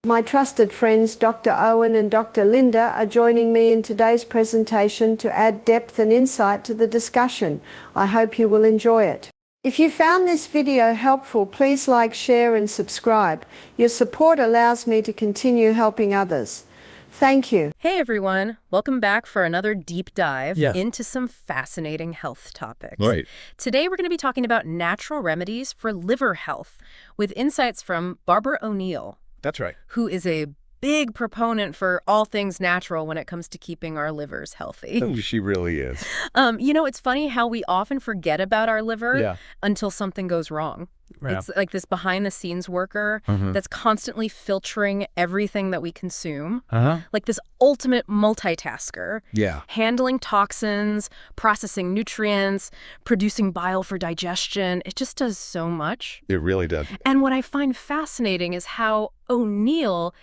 My trusted friends Dr. Owen and Dr. Linda are joining me in today's presentation to add depth and insight to the discussion. I hope you will enjoy it. If you found this video helpful, please like, share and subscribe. Your support allows me to continue helping others. Thank you. Hey everyone, welcome back for another deep dive Yeah. into some fascinating health topics. Right. Today we're going to be talking about natural remedies for liver health with insights from Barbaraoneill, That's right. who is a big proponent for all things natural when it comes to keeping our livers healthy. Oh, she really is. It's funny how we often forget about our liver Yeah. until something goes wrong. Yeah. It's like this behind-the-scenes worker Mhm. that's constantly filtering everything that we consume. Uh-huh. Like this ultimate multitasker, Yeah. handling toxins, processing nutrients, producing bile for digestion. It just does so much. It really does. And what I find fascinating is how O'Neill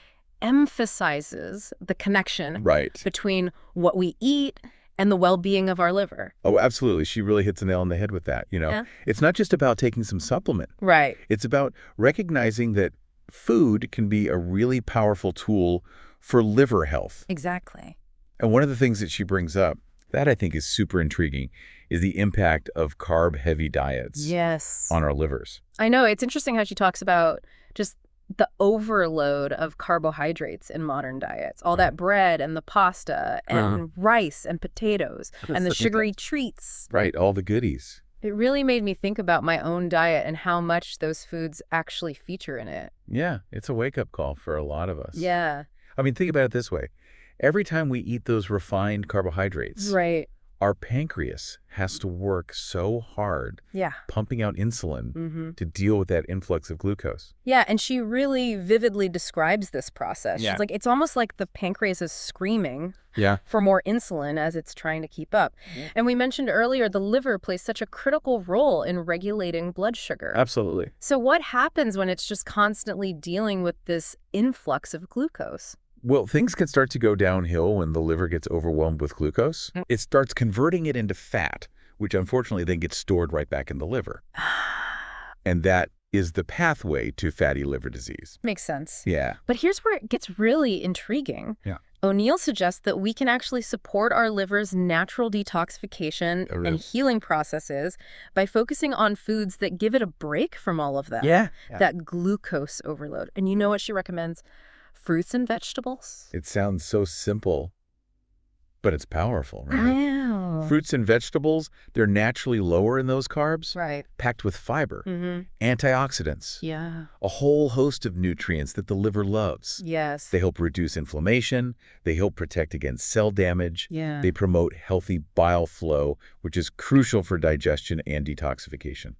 emphasizes the connection Right. between what we eat and the well-being of our liver. Oh, absolutely. She really hits the nail on the head with that. Yeah. It's not just about taking some supplement. Right. It's about recognizing that food can be a really powerful tool for liver health. Exactly. And one of the things that she brings up that I think is super intriguing is the impact of carb-heavy diets Yes. on our livers. I know. It's interesting how she talks about just the overload of carbohydrates in modern diets. All that bread and the pasta and rice and potatoes and the sugary treats. Right. All the goodies. It really made me think about my own diet and how much those foods actually feature in it. Yeah. It's a wake-up call for a lot of us. Yeah. I mean, think about it this way. Every time we eat those refined carbohydrates, Right. our pancreas has to work so hard Yeah. pumping out insulin Mm-hmm. to deal with that influx of glucose. Yeah, and she really vividly describes this process. Yeah. She's like, it's almost like the pancreas is screaming Yeah. for more insulin as it's trying to keep up. And we mentioned earlier, the liver plays such a critical role in regulating blood sugar. Absolutely. So what happens when it's just constantly dealing with this influx of glucose? Well, things can start to go downhill when the liver gets overwhelmed with glucose. It starts converting it into fat, which unfortunately then gets stored right back in the liver. And that is the pathway to fatty liver disease. Makes sense. Yeah. But here's where it gets really intriguing. Yeah. O'Neill suggests that we can actually support our liver's natural detoxification Oh, really? and healing processes by focusing on foods that give it a break from all of that. Yeah. That glucose overload. And you know what she recommends? Fruits and vegetables. It sounds so simple, but it's powerful, right? Wow. Fruits and vegetables, they're naturally lower in those carbs, Right. packed with fiber, Mm-hmm. antioxidants, Yeah. a whole host of nutrients that the liver loves. Yes. They help reduce inflammation, they help protect against cell damage, Yeah. they promote healthy bile flow, which is crucial for digestion and detoxification.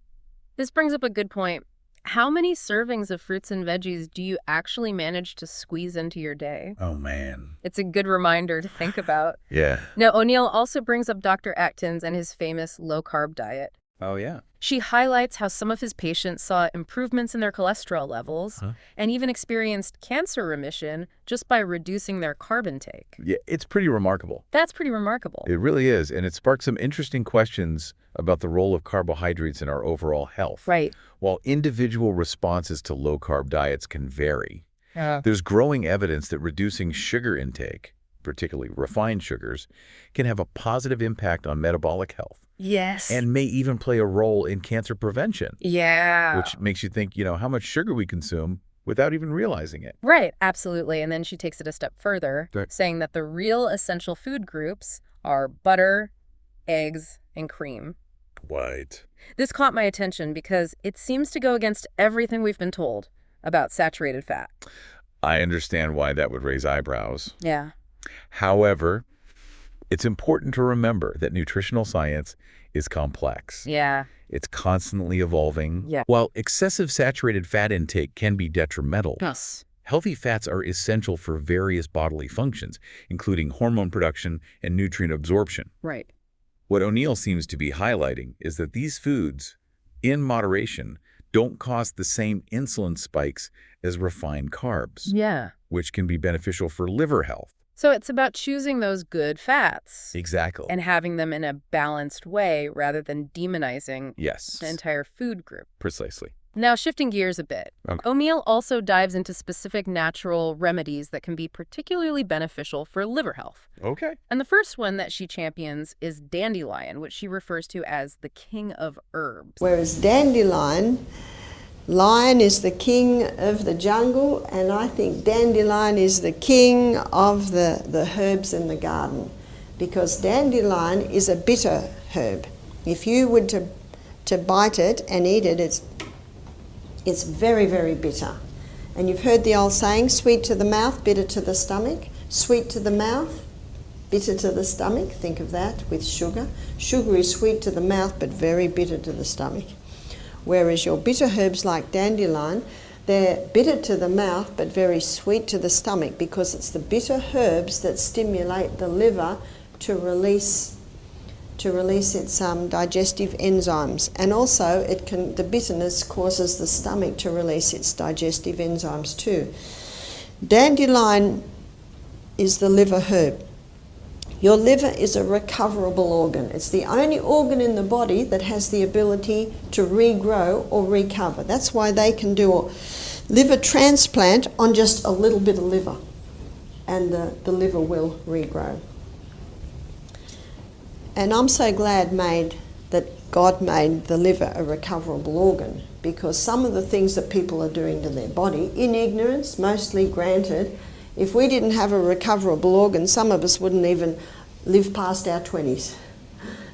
This brings up a good point. How many servings of fruits and veggies do you actually manage to squeeze into your day? Oh, man. It's a good reminder to think about. Yeah. Now, O'Neill also brings up Dr. Atkins and his famous low-carb diet. Oh, yeah. She highlights how some of his patients saw improvements in their cholesterol levels and even experienced cancer remission just by reducing their carb intake. Yeah, it's pretty remarkable. That's pretty remarkable. It really is, and it sparks some interesting questions about the role of carbohydrates in our overall health. Right. While individual responses to low-carb diets can vary, Yeah. there's growing evidence that reducing sugar intake, particularly refined sugars, can have a positive impact on metabolic health Yes. and may even play a role in cancer prevention, yeah. which makes you think, how much sugar we consume without even realizing it. Right, absolutely. And then she takes it a step further, Right. saying that the real essential food groups are butter, eggs, and cream. Right. This caught my attention because it seems to go against everything we've been told about saturated fat. I understand why that would raise eyebrows. Yeah. However, it's important to remember that nutritional science is complex. Yeah. It's constantly evolving. Yeah. While excessive saturated fat intake can be detrimental, Yes. healthy fats are essential for various bodily functions, including hormone production and nutrient absorption. Right. What O'Neill seems to be highlighting is that these foods, in moderation, don't cause the same insulin spikes as refined carbs, Yeah. which can be beneficial for liver health. So it's about choosing those good fats Exactly. and having them in a balanced way rather than demonizing Yes, the entire food group. precisely. Now, shifting gears a bit, Okay. O'Neill also dives into specific natural remedies that can be particularly beneficial for liver health. Okay. And the first one that she champions is dandelion, which she refers to as the king of herbs. Whereas dandelion, lion is the king of the jungle, and I think dandelion is the king of the herbs in the garden, because dandelion is a bitter herb. If you were to bite it and eat it, it's very, very bitter. And you've heard the old saying, sweet to the mouth, bitter to the stomach. Sweet to the mouth, bitter to the stomach. Think of that with sugar. Sugar is sweet to the mouth but very bitter to the stomach. Whereas your bitter herbs like dandelion, they're bitter to the mouth but very sweet to the stomach, because it's the bitter herbs that stimulate the liver to release its digestive enzymes, and also the bitterness causes the stomach to release its digestive enzymes too. Dandelion is the liver herb. Your liver is a recoverable organ. It's the only organ in the body that has the ability to regrow or recover. That's why they can do a liver transplant on just a little bit of liver, and the liver will regrow. And I'm so glad that God made the liver a recoverable organ, because some of the things that people are doing to their body, in ignorance, mostly granted, if we didn't have a recoverable organ, some of us wouldn't even live past our 20s.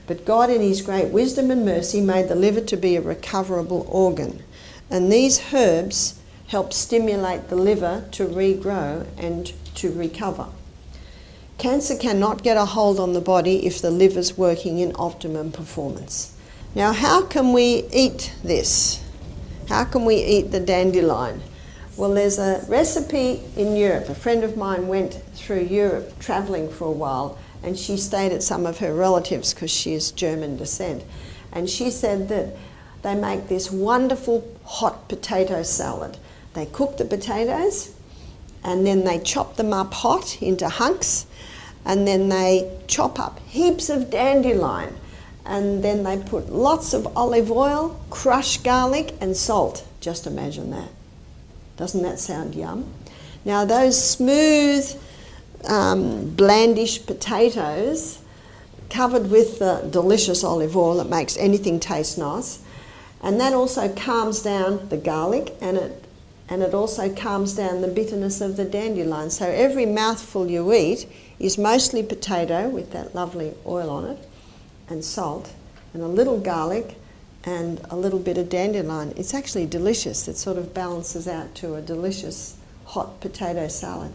But God, in his great wisdom and mercy, made the liver to be a recoverable organ. And these herbs help stimulate the liver to regrow and to recover. Cancer cannot get a hold on the body if the liver's working in optimum performance. Now, how can we eat this? How can we eat the dandelion? Well, there's a recipe in Europe. A friend of mine went through Europe traveling for a while, and she stayed at some of her relatives because she is German descent. And she said that they make this wonderful hot potato salad. They cook the potatoes, and then they chop them up hot into hunks, and then they chop up heaps of dandelion, and then they put lots of olive oil, crushed garlic, and salt. Just imagine that. Doesn't that sound yum? Now those smooth, blandish potatoes covered with the delicious olive oil that makes anything taste nice, and that also calms down the garlic, and it also calms down the bitterness of the dandelion. So every mouthful you eat is mostly potato with that lovely oil on it, and salt, and a little garlic, and a little bit of dandelion. It's actually delicious. It sort of balances out to a delicious hot potato salad.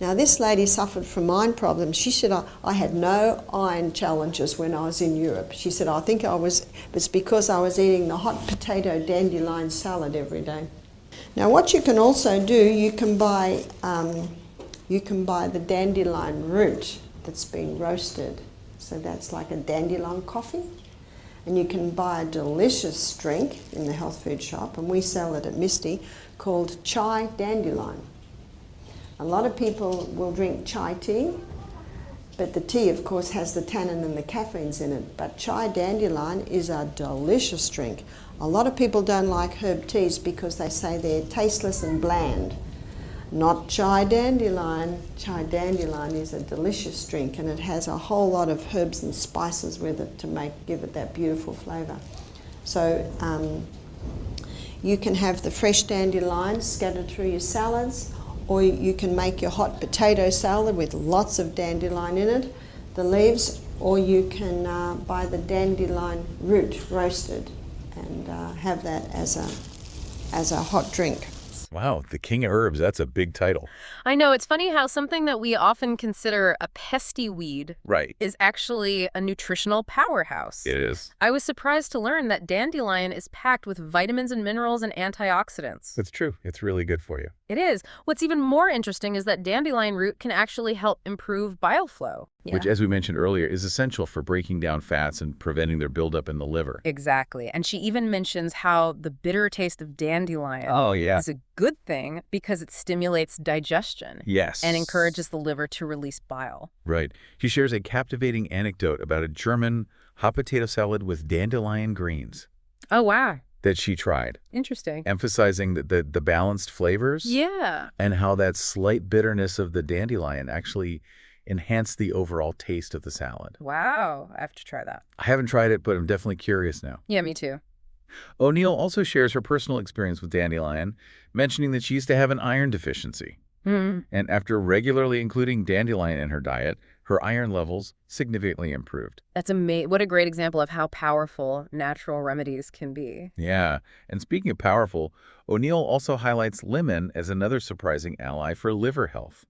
Now, this lady suffered from iron problems. She said, I had no iron challenges when I was in Europe. She said, I think it's because I was eating the hot potato dandelion salad every day. Now, what you can also do, you can buy the dandelion root that's been roasted. So that's like a dandelion coffee. And you can buy a delicious drink in the health food shop, and we sell it at Misty, called chai dandelion. A lot of people will drink chai tea, but the tea, of course, has the tannin and the caffeines in it. But chai dandelion is a delicious drink. A lot of people don't like herb teas because they say they're tasteless and bland. Not chai dandelion. Chai dandelion is a delicious drink, and it has a whole lot of herbs and spices with it to give it that beautiful flavour. So you can have the fresh dandelion scattered through your salads, or you can make your hot potato salad with lots of dandelion in it, the leaves, or you can buy the dandelion root roasted and have that as a hot drink. Wow, the king of herbs, that's a big title. I know, it's funny how something that we often consider a pesty weed Right. is actually a nutritional powerhouse. It is. I was surprised to learn that dandelion is packed with vitamins and minerals and antioxidants. That's true. It's really good for you. It is. What's even more interesting is that dandelion root can actually help improve bile flow. Which, as we mentioned earlier, is essential for breaking down fats and preventing their buildup in the liver. Exactly. And she even mentions how the bitter taste of dandelion is a good thing because it stimulates digestion. Yes. And encourages the liver to release bile. Right. She shares a captivating anecdote about a German hot potato salad with dandelion greens. Oh, wow. that she tried, Interesting. emphasizing the balanced flavors. Yeah. And how that slight bitterness of the dandelion actually enhanced the overall taste of the salad. Wow. I have to try that. I haven't tried it, but I'm definitely curious now. Yeah, me too. Oneill also shares her personal experience with dandelion, mentioning that she used to have an iron deficiency. Mm. And after regularly including dandelion in her diet, her iron levels significantly improved. That's amazing. What a great example of how powerful natural remedies can be. Yeah, and speaking of powerful, Oneill also highlights lemon as another surprising ally for liver health.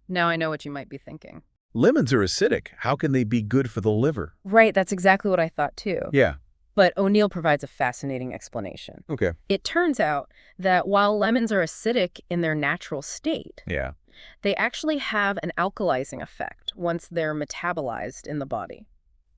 Now I know what you might be thinking. Lemons are acidic. How can they be good for the liver? Right, that's exactly what I thought too. Yeah. But Oneill provides a fascinating explanation. Okay. It turns out that while lemons are acidic in their natural state, Yeah. they actually have an alkalizing effect once they're metabolized in the body.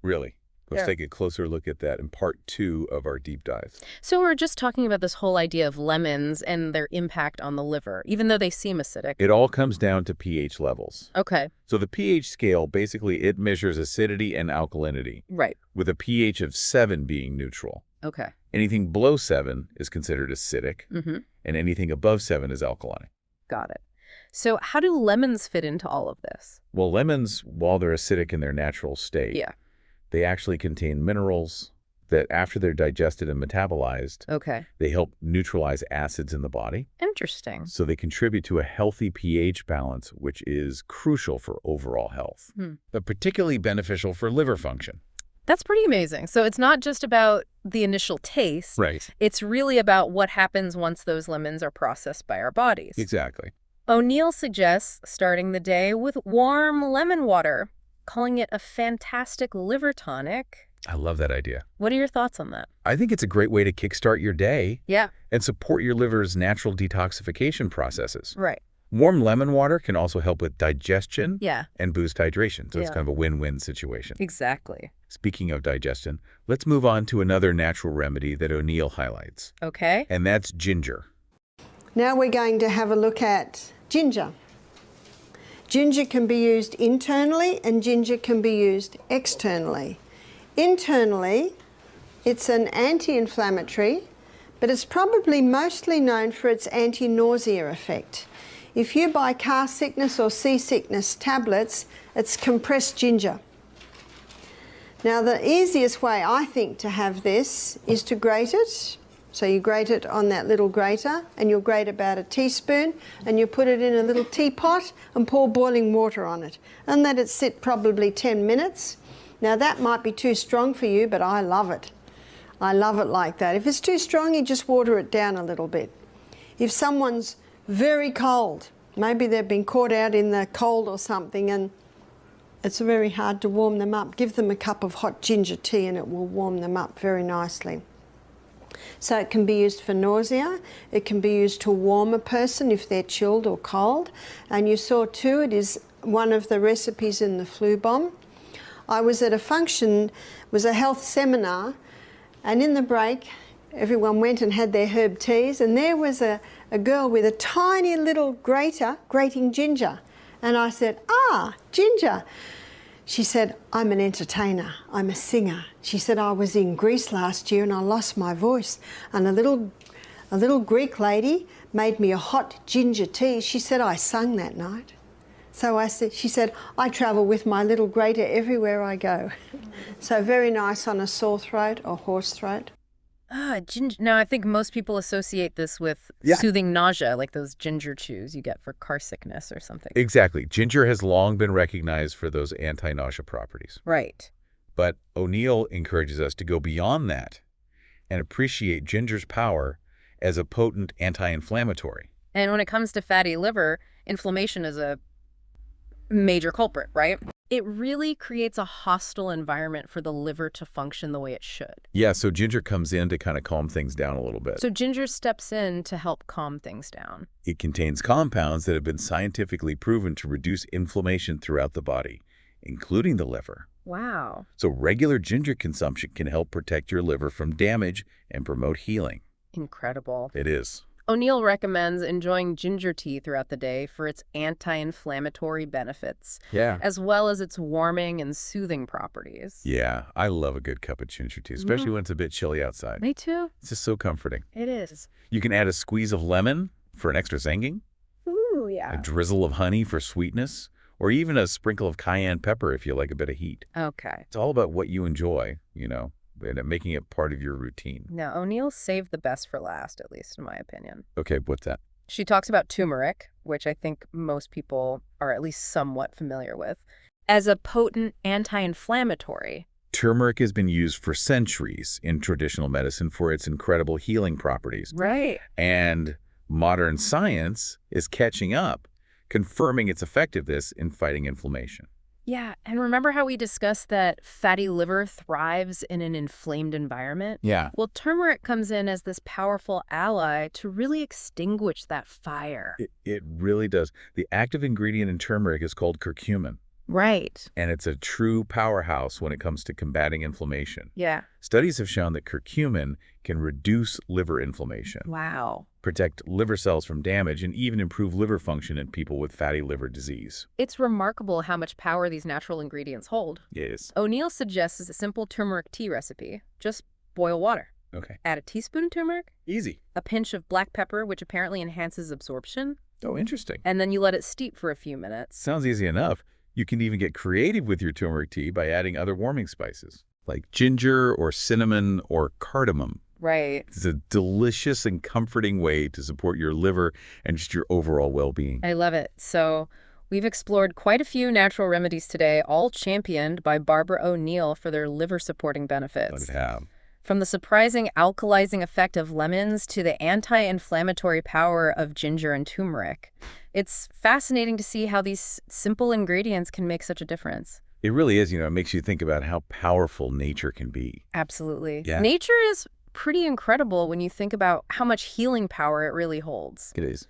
Really? Let's Yeah. take a closer look at that in part 2 of our deep dive. So we're just talking about this whole idea of lemons and their impact on the liver, even though they seem acidic. It all comes down to pH levels. Okay, So the pH scale, basically, it measures acidity and alkalinity, right. with a pH of 7 being neutral. Okay. Anything below 7 is considered acidic, Mm-hmm. and anything above 7 is alkaline. Got it. So how do lemons fit into all of this? Well, lemons, while they're acidic in their natural state, Yeah. they actually contain minerals that, after they're digested and metabolized, Okay. they help neutralize acids in the body. Interesting. So they contribute to a healthy pH balance, which is crucial for overall health, but particularly beneficial for liver function. That's pretty amazing. So it's not just about the initial taste. Right. It's really about what happens once those lemons are processed by our bodies. Exactly. Oneill suggests starting the day with warm lemon water, calling it a fantastic liver tonic. I love that idea. What are your thoughts on that? I think it's a great way to kickstart your day Yeah. and support your liver's natural detoxification processes. Right. Warm lemon water can also help with digestion Yeah. and boost hydration, so it's Yeah. kind of a win-win situation. Exactly. Speaking of digestion, let's move on to another natural remedy that Oneill highlights, Okay. and that's ginger. Now we're going to have a look at ginger. Ginger can be used internally and ginger can be used externally. Internally, it's an anti-inflammatory, but it's probably mostly known for its anti-nausea effect. If you buy car sickness or seasickness tablets, it's compressed ginger. Now the easiest way I think to have this is to grate it. So you grate it on that little grater and you'll grate about a teaspoon and you put it in a little teapot and pour boiling water on it and let it sit probably 10 minutes. Now that might be too strong for you, but I love it. I love it like that. If it's too strong, you just water it down a little bit. If someone's very cold, maybe they've been caught out in the cold or something and it's very hard to warm them up, give them a cup of hot ginger tea and it will warm them up very nicely. So it can be used for nausea, it can be used to warm a person if they're chilled or cold. And you saw too, it is one of the recipes in the flu bomb. I was at a function, it was a health seminar, and in the break, everyone went and had their herb teas, and there was a girl with a tiny little grater grating ginger. And I said, "Ah, ginger." She said, "I'm an entertainer, I'm a singer." She said, "I was in Greece last year and I lost my voice. And a little Greek lady made me a hot ginger tea." She said, "I sung that night." So she said, "I travel with my little grater everywhere I go." So very nice on a sore throat or hoarse throat. Ginger. Now, I think most people associate this with Yeah. soothing nausea, like those ginger chews you get for car sickness or something. Exactly. Ginger has long been recognized for those anti-nausea properties. Right. But Oneill encourages us to go beyond that and appreciate ginger's power as a potent anti-inflammatory. And when it comes to fatty liver, inflammation is a major culprit, right? It really creates a hostile environment for the liver to function the way it should. Yeah, so ginger comes in to kind of calm things down a little bit. So ginger steps in to help calm things down. It contains compounds that have been scientifically proven to reduce inflammation throughout the body, including the liver. Wow. So regular ginger consumption can help protect your liver from damage and promote healing. Incredible. It is. O'Neill recommends enjoying ginger tea throughout the day for its anti-inflammatory benefits, Yeah. as well as its warming and soothing properties. Yeah, I love a good cup of ginger tea, especially when it's a bit chilly outside. Me too. It's just so comforting. It is. You can add a squeeze of lemon for an extra zinging, Ooh, a yeah. drizzle of honey for sweetness, or even a sprinkle of cayenne pepper if you like a bit of heat. Okay. It's all about what you enjoy, and making it part of your routine. Now, O'Neill saved the best for last, at least in my opinion. Okay, what's that? She talks about turmeric, which I think most people are at least somewhat familiar with, as a potent anti-inflammatory. Turmeric has been used for centuries in traditional medicine for its incredible healing properties. Right. And modern science is catching up, confirming its effectiveness in fighting inflammation. Yeah, and remember how we discussed that fatty liver thrives in an inflamed environment? Yeah. Well, turmeric comes in as this powerful ally to really extinguish that fire. It really does. The active ingredient in turmeric is called curcumin, Right. and it's a true powerhouse when it comes to combating inflammation. Yeah. Studies have shown that curcumin can reduce liver inflammation, Wow. protect liver cells from damage, and even improve liver function in people with fatty liver disease. It's remarkable how much power these natural ingredients hold. Yes. O'Neill suggests a simple turmeric tea recipe. Just boil water. Okay. Add a teaspoon of turmeric, Easy. a pinch of black pepper, which apparently enhances absorption, Oh, interesting. and then you let it steep for a few minutes. Sounds easy enough. You can even get creative with your turmeric tea by adding other warming spices, like ginger or cinnamon or cardamom. Right. It's a delicious and comforting way to support your liver and just your overall well-being. I love it. So we've explored quite a few natural remedies today, all championed by Barbaraoneill for their liver-supporting benefits. Let it have. From the surprising alkalizing effect of lemons to the anti-inflammatory power of ginger and turmeric. It's fascinating to see how these simple ingredients can make such a difference. It really is, it makes you think about how powerful nature can be. Absolutely. Yeah. Nature is pretty incredible when you think about how much healing power it really holds. It is.